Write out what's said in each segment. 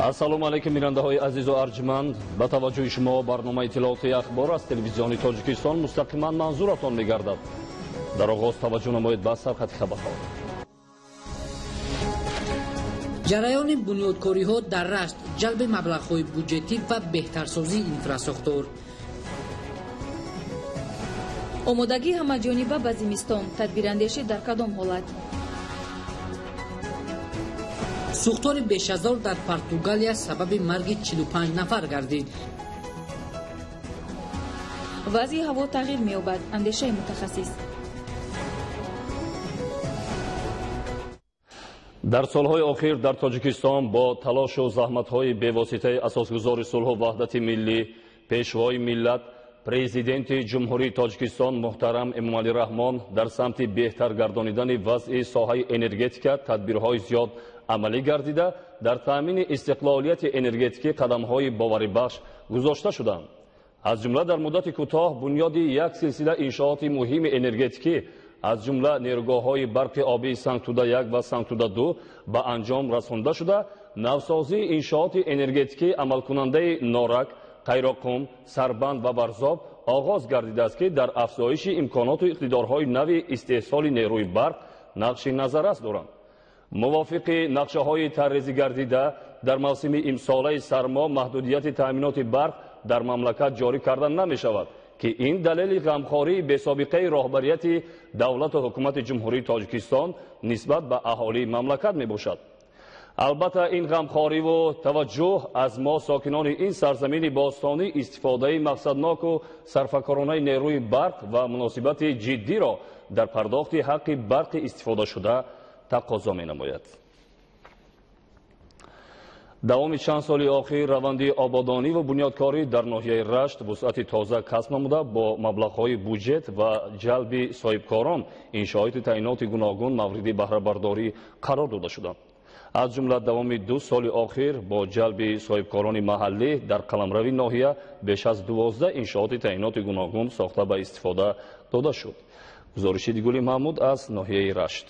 Ассалому алейкум мирандахои азизу арҷманд, ба таваҷҷӯҳи шумо барномаи иттилооти ахбор аз телевизиони Тоҷикистон мустақиман манзуратон мегардад. Дар оғоз таваҷҷӯҳ намоед ба сархати хабарҳо. ҷараёни бунёдкориҳо дар Рашт, ҷалби маблағҳои буҷетӣ ва беҳтарсозии инфраструктур. омодагии ҳамаҷониба ба зимистон, тадбирандешӣ дар кадом ҳолат? сӯхтори бешазор дар Португалия сабаби марги 45 нафар гардид. вазъи ҳаво тағйир меёбад, андешаи мутахассис. дар солҳои охир дар Тоҷикистон бо талошу заҳматҳои бевоситаи асосгузори сулҳу ваҳдати миллӣ, пешвои миллат, президенти ҷумҳурии Тоҷикистон муҳтарам Эмомалӣ Раҳмон дар самти беҳтар гардонидани вазъи соҳаи энергетика тадбирҳои зиёд амалӣ гардида, дар таъмини истиқлолияти энергетикӣ қадамҳои боварибахш гузошта шуданд. аз ҷумла дар муддати кӯтоҳ бунёди як силсила иншооти муҳими энергетикӣ аз ҷумла нерӯгоҳҳои барқи обии Сангтуда-1 ва Сангтуда-2 ба анҷом расонда шуда, навсозии иншооти энергетикӣ амалкунандаи Норак, Қайроқум, Сарбанд ва Варзоб оғоз гардидааст ки дар афзоиши имконоту иқтидорҳои нави истеҳсоли нерӯи барқ нақши назаррас доранд. мувофиқи нақшаҳои таррезӣ гардида дар мавсими имсолаи сармо маҳдудияти таъминоти барқ дар мамлакат ҷорӣ карда намешавад ки ин далели ғамхории бесобиқаи роҳбарияти давлату ҳукумати ҷумҳурии Тоҷикистон нисбат ба аҳолии мамлакат мебошад. албатта ин ғамхориву таваҷҷӯҳ аз мо сокинони ин сарзамини бостонӣ истифодаи мақсадноку сарфакоронаи нерӯи барқ ва муносибати ҷиддиро дар пардохти ҳаққи барқи истифодашуда тақозо менамояд. давоми чанд соли охир раванди ободонӣ ва бунёдкорӣ дар ноҳияи Рашт вусъати тоза касб намуда бо маблағҳои буҷет ва ҷалби соҳибкорон иншооти таъиноти гуногун мавриди баҳрабардорӣ қарор дода шуданд. аз ҷумла давоми 2 соли охир бо ҷалби соҳибкорони маҳаллӣ дар қаламрави ноҳия беш аз 12 иншооти таъиноти гуногун сохта ба истифода дода шуд. гузориши Дигули Маҳмуд аз ноҳияи Рашт.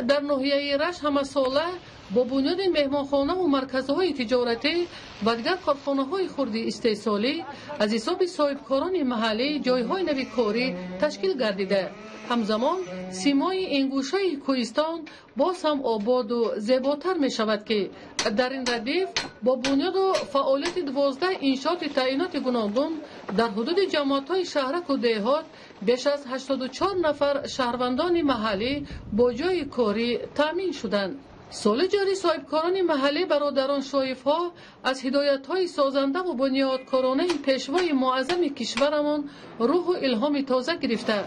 дар ноҳияи Рашт ҳамасола бо бунёди меҳмонхонаву марказҳои тиҷоратӣ ва дигар корхонаҳои хурди истеҳсолӣ аз ҳисоби соҳибкорони маҳаллӣ ҷойҳои нави корӣ ташкил гардида, ҳамзамон симои ин гӯшаи Кӯҳистон боз ҳам ободу зеботар мешавад ки дар ин радиф бо бунёду фаъолияти 12 иншооти таъиноти гуногун дар ҳудуди ҷамоатҳои шаҳраку деҳот беш аз 84 нафар шаҳрвандони маҳаллӣ бо ҷойи корӣ таъмин шуданд. соли ҷорӣ соҳибкорони маҳаллӣ бародарон шоифҳо аз ҳидоятҳои созандаву бунёдкоронаи пешвои муаззами кишварамон рӯҳу илҳоми тоза гирифта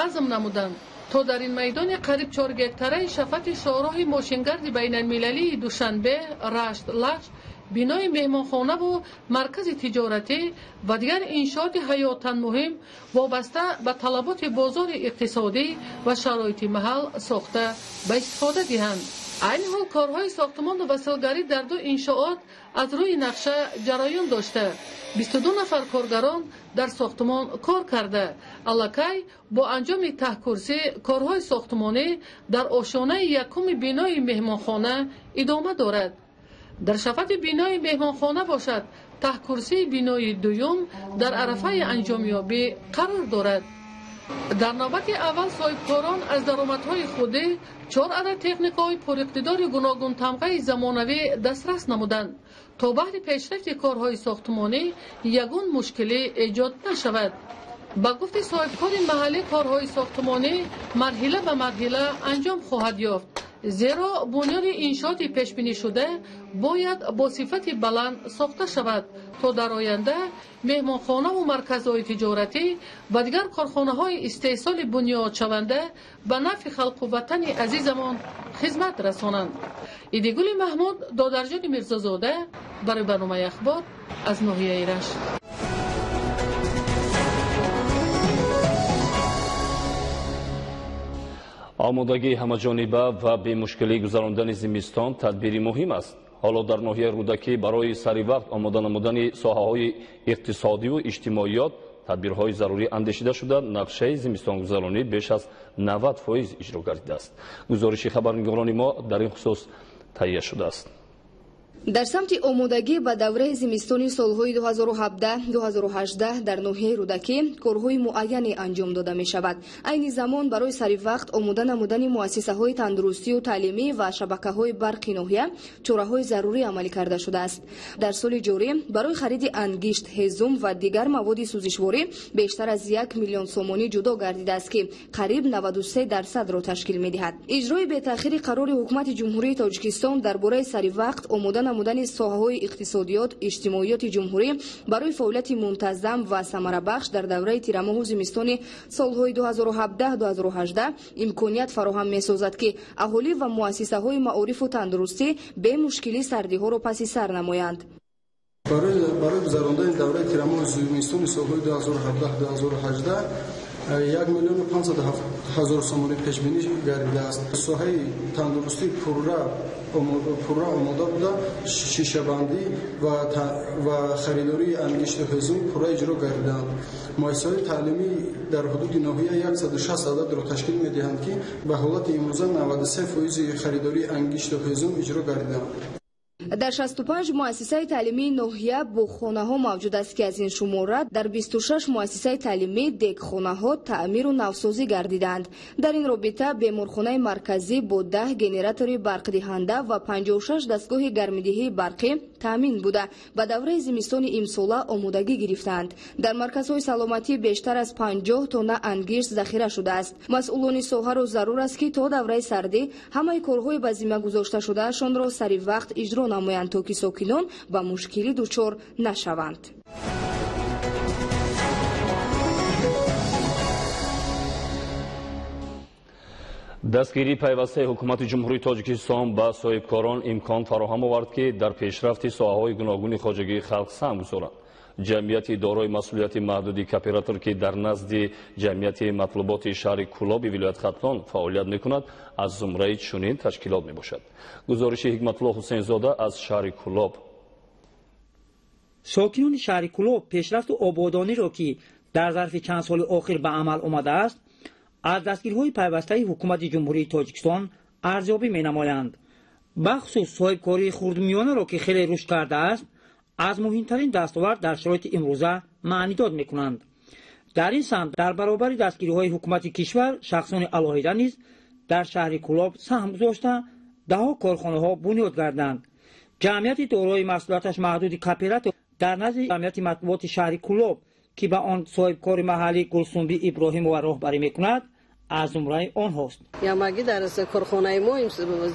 азм намуданд то дар ин майдони қариб 4 гектараи шафати шоҳроҳи мошингарди байналмилалии Душанбе, Рашт, Лаш бинои меҳмонхонаву маркази тиҷоратӣ ва дигар иншооти ҳаётан муҳим вобаста ба талаботи бозори иқтисодӣ ва шароити маҳал сохта ба истифода диҳанд. айни ҳол корҳои сохтмону василгарӣ дар 2 иншоот аз рӯи нақша ҷараён дошта 22 нафар коргарон дар сохтмон кор карда, аллакай бо анҷоми таҳкурсӣ корҳои сохтмонӣ дар ошонаи якуми бинои меҳмонхона идома дорад. дар шафати бинои меҳмонхона бошад таҳкурсии бинои дуюм дар арафаи анҷомёбӣ қарор дорад. дар навбати аввал соҳибкорон аз даромадҳои худӣ 4 адад техникаҳои пуриқтидори гуногунтамғаи замонавӣ дастрас намуданд то баҳри пешрафти корҳои сохтмонӣ ягон мушкилӣ эҷод нашавад. ба гуфти соҳибкори маҳаллӣ корҳои сохтмонӣ марҳила ба марҳила анҷом хоҳад ёфт, зеро бунёди иншооти пешбинишуда бояд бо сифати баланд сохта шавад то дар оянда меҳмонхонаву марказҳои тиҷоратӣ ва дигар корхонаҳои истеҳсоли бунёдшаванда ба нафъи халқу ватани азизамон хизмат расонанд. Идигули Маҳмуд, Додарҷони Мирзозода, барои барномаи ахбор аз ноҳияи Рашт. омодагии ҳамаҷониба ва бемушкилӣ гузарондани зимистон тадбири муҳим аст. ҳоло дар ноҳияи Рӯдакӣ барои саривақт омода намудани соҳаҳои иқтисодиву иҷтимоиёт тадбирҳои зарурӣ андешида шуда, нақшаи зимистонгузаронӣ беш аз 90% иҷро гардидааст. гузориши хабарнигорони мо дар ин хусус таҳия шудааст. дар самти омодагӣ ба давраи зимистони солҳои 2017-2018 дар ноҳияи рӯдакӣ корҳои муайяне анҷом дода мешавад. Айни замон барои саривақт омода намудани муассисаҳои тандурустию таълимӣ ва шабакаҳои барқи ноҳия чораҳои зарурӣ амалӣ карда шудааст. Дар соли ҷорӣ барои хариди ангишт, ҳезум ва дигар маводи сӯзишворӣ бештар аз 1 миллион сомонӣ ҷудо гардидааст, ки қариб 93%-ро ташкил медиҳад. иҷрои бетаъхири қарори ҳукумати ҷумҳурии Тоҷикистон дар бораи саривақт омода намудани соҳаҳои иқтисодиёт, иҷтимоиёти ҷумҳурӣ барои фаъолияти мунтазам ва самарабахш дар давраи тирамоҳу зимистони солҳои 2017-2018 имконият фароҳам месозад, ки аҳолӣ ва муассисаҳои маорифу тандурустӣ бе мушкилӣ сардиҳоро паси сар намоянд. برای گذراندن دوره تیرماه زمستون سالهای 2017-2018 1,500,000 سامانی پیش بینی گردیده است. ساحه تندرستی پورا آماده بوده، شیشه بندی و خریداری انگشت هزوم پورا اجرا گردیدند. مؤسسه‌های تعلیمی در حدود ناحیه 160 عدد را تشکیل می‌دهند که به حالت امروزه 93% خریداری انگشت هزوم اجرا گردیدند. дар 65 муассисаи таълимии ноҳия буғхонаҳо мавҷуд аст, ки аз ин шумора дар 26 муассисаи таълимӣ дегхонаҳо таъмиру навсозӣ гардиданд. дар ин робита беморхонаи марказӣ бо 10 генератори барқдиҳанда ва 56 дастгоҳи гармидиҳии барқӣ таъмин буда ба давраи зимистони имсола омодагӣ гирифтанд. дар марказҳои саломатӣ бештар аз 50 тонна ангишт захира шудааст. масъулони соҳаро зарур аст, ки то давраи сардӣ ҳамаи корҳои ба зимма гузошташудаашонро сари вақт иҷро намоянд, то ки сокинон ба мушкилӣ дучор нашаванд. дастгирии пайвастаи ҳукумати ҷумҳурии Тоҷикистон ба соҳибкорон имкон фароҳам овард, ки дар пешрафти соҳаҳои гуногуни хоҷагии халқ саҳм гузоранд. ҷамъияти дорои масъулияти маҳдуди кооператор, ки дар назди ҷамъияти матлуботи шаҳри Кӯлоби вилояти Хатлон фаъолият мекунад, аз зумраи чунин ташкилот мебошад. гузориши Ҳикматулло Ҳусейнзода аз шаҳри Кӯлоб. сокинони шаҳри Кӯлоб пешрафту ободониро, ки дар зарфи чанд соли охир ба амал омадааст, аз дастгирҳои пайвастаи ҳукумати ҷумҳурии Тоҷикистон арзёбӣ менамоянд. бахусус соҳибкории хурдмиёнаро, ки хеле рушд кардааст, аз муҳимтарин дастовард дар шароити имрӯза маънидод мекунанд. дар ин самт дар баробари дастгириҳои ҳукумати кишвар шахсони алоҳида низ дар шаҳри Кӯлоб саҳм гузошта даҳо корхонаҳо бунёд гарданд. ҷамъияти дорои масъулияташ маҳдуди кооператор дар назди ҷамъияти матлуботи шаҳри Кӯлоб, ки ба он соҳибкори маҳаллӣ Гулсумби Иброҳимова роҳбарӣ мекунад, аз зумраи онҳост. ямагӣ дар корхонаи мо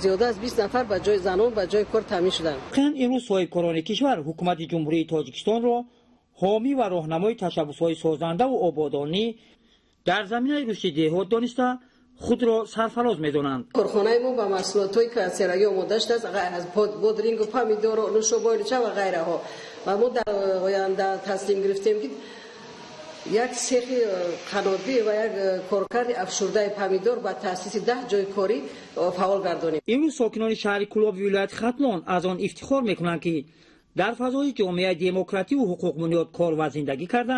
зиёда аз 20 нафар ба ҷои занон ба ҷои кор таъмин шуданд. имрӯз соҳибкорони кишвар ҳукумати ҷумҳурии Тоҷикистонро ҳомӣ ва роҳнамои tashabbusҳои созандаву ободонӣ дар заминаи рушди деҳот дониста худро сарфароз медонанд. корхонаи мо ба маҳсулотҳои класстерагӣ омода шудааст, аз бодрингу помидору нӯшобонича ва ғайраҳо. ва мо дар оянда таслим гирифтем ки як сехи қанодбӣ ва як коркарди афшурдаи помидор ба таъсиси 10 ҷойи корӣ фаъол гардонем. имрӯз сокинони шаҳри Кӯлоби вилояти Хатлон аз он ифтихор мекунанд, ки дар фазои ҷомеаи демокративу ҳуқуқбунёд кор ва зиндагӣ карда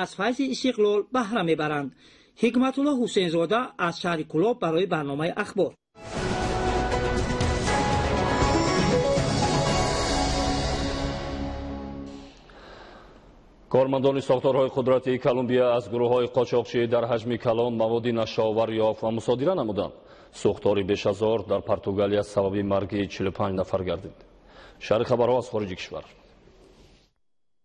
аз файзи истиқлол баҳра мебаранд. ҳикматулло ҳусейнзода аз шаҳри Кӯлоб барои барномаи ахбор. кормандони сохторҳои қудратии Колумбия аз гурӯҳҳои қочоқчӣ дар ҳаҷми калон маводи нашоовар ёфт ва мусодира намуданд. сӯхтори беш аз 1000 дар Португалия сабаби марги 45 нафар гардид. шаҳри хабарҳо аз хориҷи кишвар.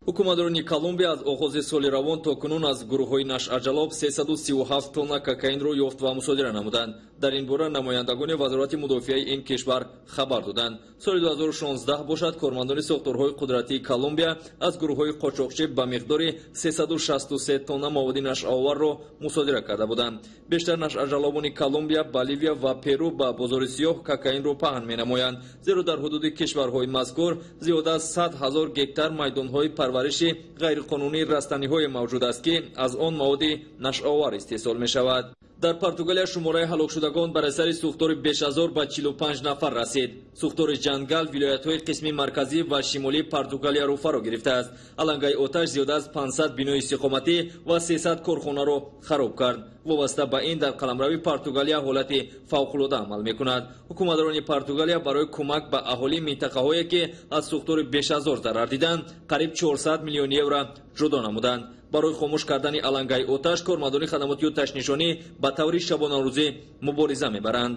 ҳукуматдорони Колумбия аз оғози соли равон то кунун аз гурӯҳҳои нашъаҷалоб 337 тонна кокаинро ёфт ва мусодира намуданд. дар ин бора намояндагони вазорати мудофиаи ин кишвар хабар доданд. соли 2016 бошад кормандони сохторҳои қудратии Колумбия аз гурӯҳҳои қочоқчӣ ба миқдори 363 тонна маводи нашъаоварро мусодира карда буданд. бештар нашъаҷалобони Колумбия, Боливия ва Перу ба бозори сиёҳ кокаинро паҳн менамоянд, зеро дар ҳудуди кишварҳои мазкур зиёда аз 100 000 гектар майдонҳои парвариши ғайриқонунии растаниҳое мавҷуд аст, ки аз он маводи нашъаовар истеҳсол мешавад. дар Португалия шумораи ҳалокшудагон бар асари сӯхтори беш аз 1000 ба 45 нафар расид. сӯхтори ҷангал вилоятҳои қисми марказӣ ва шимолии Португалияро фаро гирифтааст. алангаи оташ зиёда аз 500 бинои истиқоматӣ ва 300 корхонаро хароб кард. вобаста ба ин дар қаламрави Португалия ҳолати фавқулода амал мекунад. ҳукуматдорони Португалия барои кӯмак ба аҳолии минтақаҳое ки аз сӯхтори беш аз 1000 зарар диданд қариб 400 миллион евро ҷудо намуданд. барои хомӯш кардани алангаи оташ кормандони хадамоти оташнишонӣ ба таври шабонарӯзӣ мубориза мебаранд.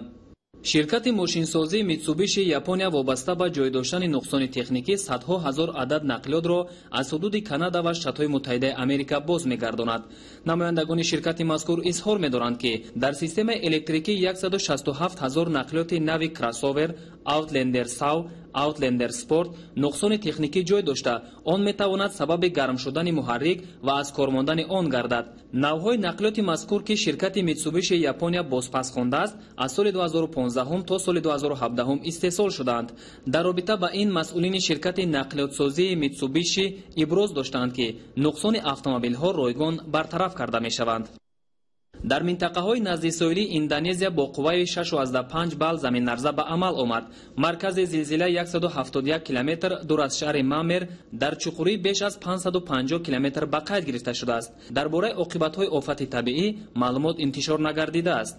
ширкати мошинсозии Mitsubishi Япония вобаста ба ҷой доштани нуқсони техникӣ садҳо ҳазор адад нақлиётро аз ҳудуди Канада ва Штатҳои Муттаҳидаи Америка боз мегардонад. намояндагони ширкати мазкур изҳор медоранд ки дар системаи электрикӣ 167 ҳазор нақлиёти нави кроссовер Outlander SAO, Outlander Sport нуқсони техникӣ ҷой дошта, он метавонад сабаби гарм шудани муҳаррик ва аз кор мондани он гардад. навъҳои нақлиёти мазкур ки ширкати Mitsubishi Япония бозпас хондааст, аз соли 2015 то соли 2017 истеҳсол шуданд. дар робита ба ин масъулини ширкати нақлиётсозии Mitsubishi иброз доштанд ки нуқсони автомобилҳо ройгон бартараф карда мешаванд. дар минтақаҳои наздисоҳилии Индонезия бо қувваи 6.5 балл заминларза ба амал омад. маркази зилзила 171 километр дур аз шаҳри Мамер дар чуқурӣ беш аз 550 километр ба қайд гирифта шудааст. дар бораи оқибатҳои офати табиӣ маълумот интишор нагардидааст.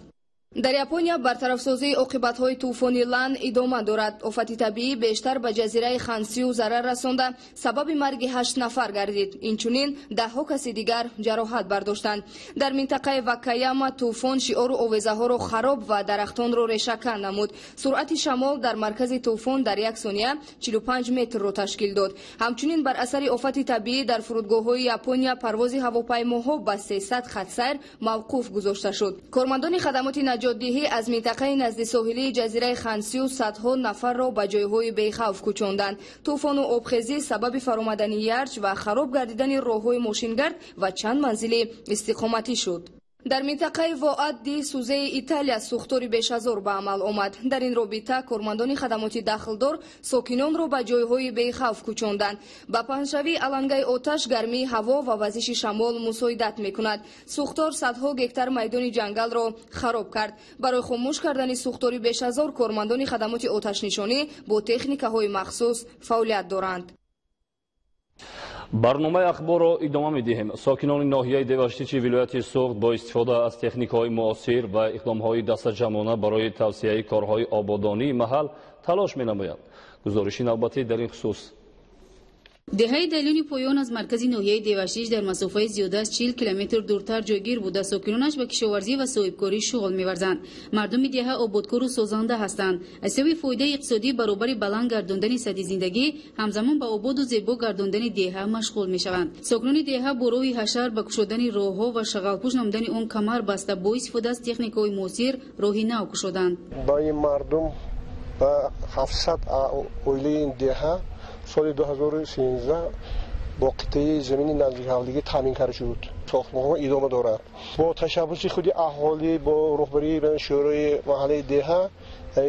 дар Япония бартарафсозии оқибатҳои тӯфони Лан идома дорад. офати табиӣ бештар ба ҷазираи Хансиу зарар расонда, сабаби марги 8 нафар гардид. инчунин даҳҳо каси дигар ҷароҳат бардоштанд. дар минтақаи Вакаяма тӯфон шиору овезаҳоро хароб ва дарахтонро решакан намуд. суръати шамол дар маркази тӯфон дар як сония 45 метрро ташкил дод. ҳамчунин бар асари офати табиӣ дар фурудгоҳҳои Япония парвози ҳавопаймоҳо ба 300 хатсайр мавқуф гузошта шуд. кормандони хадамоти наҷотдиҳӣ аз минтақаи наздисоҳилии ҷазираи Хансиу садҳо нафарро ба ҷойҳои бехавф кӯчонданд. тӯфону обхезӣ сабаби фаромадани ярч ва хароб гардидани роҳҳои мошингард ва чанд манзили истиқоматӣ шуд. дар минтақаи Воадди Сузеи Италия сӯхтори беш аз 1000 ба амал омад. дар ин робита кормандони хадамоти дахлдор сокинонро ба ҷойҳои бехавф кӯчонданд. ба паҳншавии алангаи оташ гармии ҳаво ва вазиши шамол мусоидат мекунад. сӯхтор садҳо гектар майдони ҷангалро хароб кард. барои хомӯш кардани сӯхтори беш аз 1000 кормандони хадамоти оташнишонӣ бо техникаҳои махсус фаъолият доранд. барномаи ахборро идома медиҳем. сокинони ноҳияи Деваштичи вилояти Суғд бо истифода аз техникаҳои муосир ва иқдомҳои дастаҷамона барои тавсияи корҳои ободонии маҳал талош менамоянд. гузориши навбатӣ дар ин хусус. деҳаи дайлони поён аз маркази ноҳияи Деваштич дар масофаи зиёда аз 40 километр дуртар ҷойгир буда сокинонаш ба кишоварзӣ ва соҳибкорӣ шуғл меварзанд. мардуми деҳа ободкору созанда ҳастанд. аз сабаби фоидаи иқтисодӣ баробари баланд гардондани сатҳи зиндагӣ ҳамзамон ба ободу зебо гардондани деҳа машғул мешаванд. сокинони деҳа бо роҳи ҳашар ба кушодани роҳҳо ва шағалпӯш намудани он камар баста бо истифода аз техникаҳои муосир роҳи нав кушоданд. ба ин мардум ба 700 оилаи деҳа соли 2013 бо қитъаи замини назди ҳавлигӣ таъмин карда шуд. сохтмонҳо идома дорад. бо ташаббуси худи аҳолӣ бо роҳбарии шӯрои маҳаллаи деҳа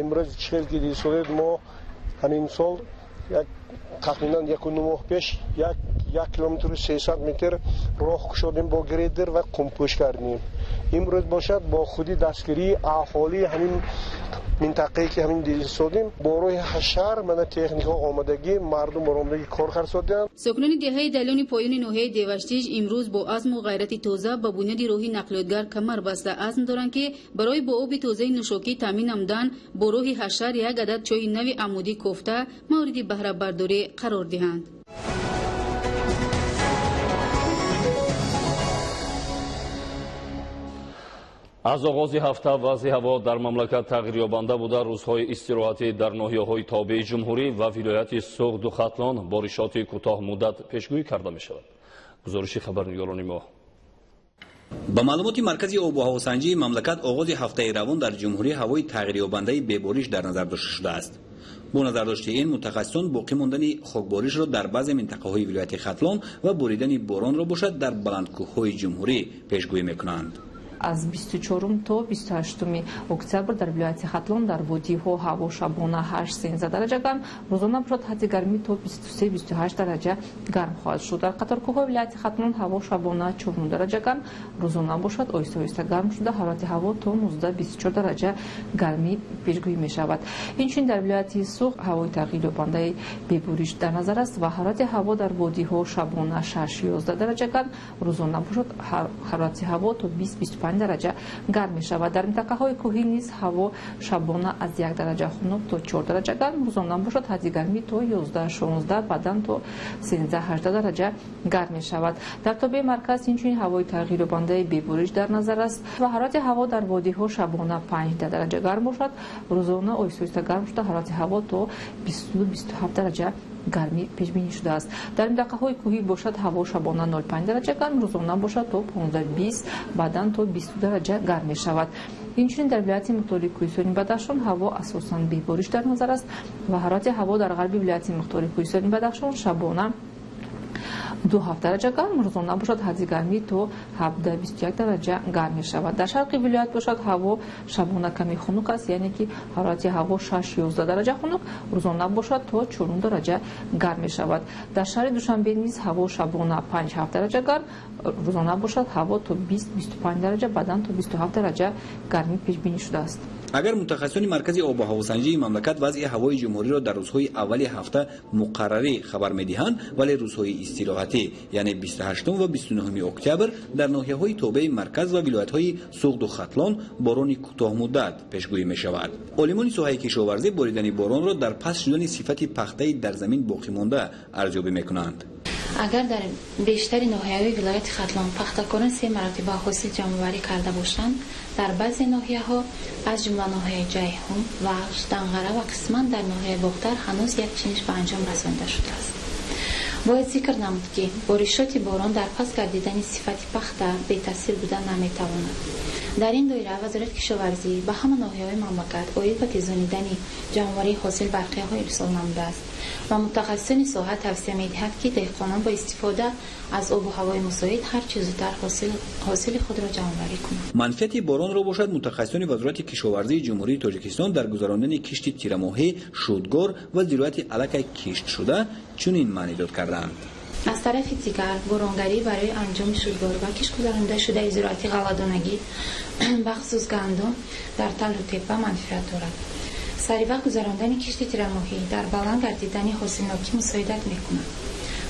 имрӯз 40 соли мо ҳамин сол тахминан 1 моҳ пеш 1 километру 300 метр роҳ кушодем бо гредер ва кумпӯш кардем. имрӯз бошад бо худи дастгирии аҳолӣ ҳамин минтақае ки ҳамин дисодем бо роҳи ҳашар мана техника омадагӣ мардум омадагӣ кор карсоданд. сокинони деҳаи дайлони поёни ноҳияи Деваштич имрӯз бо азму ғайрати тоза ба бунёди роҳи нақлиётгар камар баста азм доранд ки барои бо оби тозаи нӯшокӣ таъмин намудан бо роҳи ҳашар як адад чойи нави амудӣ кофта мавриди баҳрабардорӣ қарор диҳанд. аз оғози ҳафта вазъи ҳаво дар мамлакат тағйирёбанда буда рӯзҳои истироҳатӣ дар ноҳияҳои тобеи ҷумҳурӣ ва вилояти Суғду Хатлон боришоти кӯтоҳмуддат пешгӯӣ карда мешавад. гузориши хабарнигорони мо. ба маълумоти маркази обу ҳавосанҷии мамлакат оғози ҳафтаи равон дар ҷумҳурӣ ҳавои тағйирёбандаи бебориш дар назар дошта шудааст. бо назардошти ин мутахассисон боқӣ мондани хокборишро дар баъзе минтақаҳои вилояти Хатлон ва боридани боронро бошад дар баландкӯҳҳои ҷумҳурӣ пешгӯӣ мекунанд. аз 24 то 28 октябр дар вилояти Хатлон дар водиҳо ҳаво шабона 8-13 дараҷа гарм, рӯзона бошад ҳадди гармӣ то 23-28 дараҷа гарм хоҳад шуд. Дар қаторкӯҳҳои вилояти Хатлон ҳаво шабона 4 дараҷа гарм, рӯзона бошад оҳиста-оҳиста гарм шуда ҳарорати ҳаво то 19-24 дараҷа гармӣ пешгӯӣ мешавад. Инчунин дар вилояти Суғ ҳавои тағйирёбандаи бебуриш дар назар аст ва ҳарорати ҳаво дар водиҳо шабона 6-11 дараҷа гарм, рӯзона бошад ҳарорати ҳаво то 20-25 дараҷа гарм мешавад. Дар минтақаҳои кӯҳӣ низ ҳаво шабона аз 1 дараҷа хунук то 4 дараҷа гарм, рӯзона бошад ҳадди гармӣ то 11-16, баъдан то 13-18 дараҷа гарм мешавад. Дар тобеи марказ инчунин ҳавои тағйирёбандаи бебуриш дар назар аст ва ҳарорати ҳаво дар водиҳо шабона 5 дараҷа гарм бошад, рӯзона оҳиста-оҳиста гарм шуда ҳарорати ҳаво то 22-27 дараҷа гармӣ пешбинӣ шудааст. Дар минтақаҳои кӯҳӣ бошад ҳаво шабона 0-5 дараҷа гарм, рӯзона бошад то 15-20, баъдан то 20 дараҷа гарм мешавад. инчунин дар вилояти мухтории кӯҳистони Бадахшон ҳаво асосан бебориш дар назар аст ва ҳарорати ҳаво дар ғарби вилояти мухтории кӯҳистони Бадахшон шабона 2-7 дараҷа гарм, рӯзона бошад ҳадди гармӣ то 17-21 дараҷа гарм мешавад. Дар шарқи вилоят бошад ҳаво шабона каме хунук аст, яъне ки ҳарорати ҳаво 6-11 дараҷа хунук, рӯзона бошад то 4 дараҷа гарм мешавад. Дар шаҳри Душанбе низ ҳаво шабона 5-7 дараҷа гарм, рӯзона бошад ҳаво то 20-25 дараҷа, баъдан то 27 дараҷа гармӣ пешбинӣ шудааст. агар мутахассисони маркази обу ҳавосанҷии мамлакат вазъи ҳавои ҷумҳуриро дар рӯзҳои аввали ҳафта муқаррарӣ хабар медиҳанд, вале рӯзҳои истироҳатӣ яъне 28 ва 29 октябр дар ноҳияҳои тобеи марказ ва вилоятҳои Суғду Хатлон борони кӯтоҳмуддат пешгӯӣ мешавад. олимони соҳаи кишоварзӣ боридани боронро дар паст шудани сифати пахтаи дар замин боқимонда арзёбӣ мекунанд. агар дар бештари ноҳияҳои вилояти Хатлон пахтакорон 3 маротиба ҳосил ҷамъоварӣ карда бошанд, дар баъзе ноҳияҳо аз ҷумла ноҳияи Ҷайҳун, Вахш, Данғара ва қисман дар ноҳияи Боғтар ҳанӯз як чиниш ба анҷом расонида шудааст. бояд зикр намуд, ки боришоти борон дар паст гардидани сифати пахта бетаъсир будан наметавонад. дар ин доира вазорати кишоварзӣ ба ҳама ноҳияҳои мамлакат оид ба тезонидани ҷамъоварии ҳосил барқияҳо ирсол намудааст ва мутахассисони соҳа тавсия медиҳад, ки деҳқонон бо истифода аз обу ҳавои мусоид ҳар чӣ зудтар ҳосили худро ҷамъоварӣ кунанд. манфиати боронро бошад мутахассисони вазорати кишоварзии ҷумҳурии Тоҷикистон дар гузарондани кишти тирамоҳӣ, шудгор ва зироати алакай киштшуда чунин маънӣ дод карданд. аз тарафи дигар боронгарӣ барои анҷоми шудгор ва киш гузаронида шудаи зироати ғалладонагӣ бахусус гандум дар талу теппа манфиат дорад. саривақт гузарондани кишти тирамоҳӣ дар баланд гардидани ҳосилнокӣ мусоидат мекунад.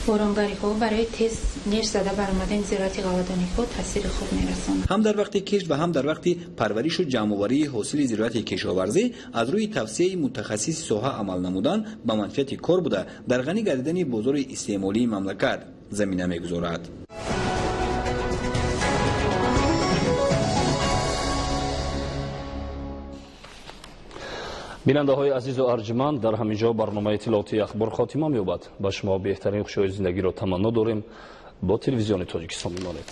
боронгариҳо барои тез неш зада баромадани зироати ғалладониҳо таъсири хуб мерасонанд. ҳам дар вақти кишт ва ҳам дар вақти парваришу ҷамъоварии ҳосили зироати кишоварзӣ аз рӯи тавсияи мутахассиси соҳа амал намудан ба манфиати кор буда дар ғанӣ гардидани бозори истеъмолии мамлакат замина мегузорад. бинандаҳои азизу арҷманд, дар ҳамин ҷо барномаи иттилоотии ахбор хотима меёбад. ба шумо беҳтарин хушҳои зиндагиро таманно дорем. бо телевизиони Тоҷикистон мемонед.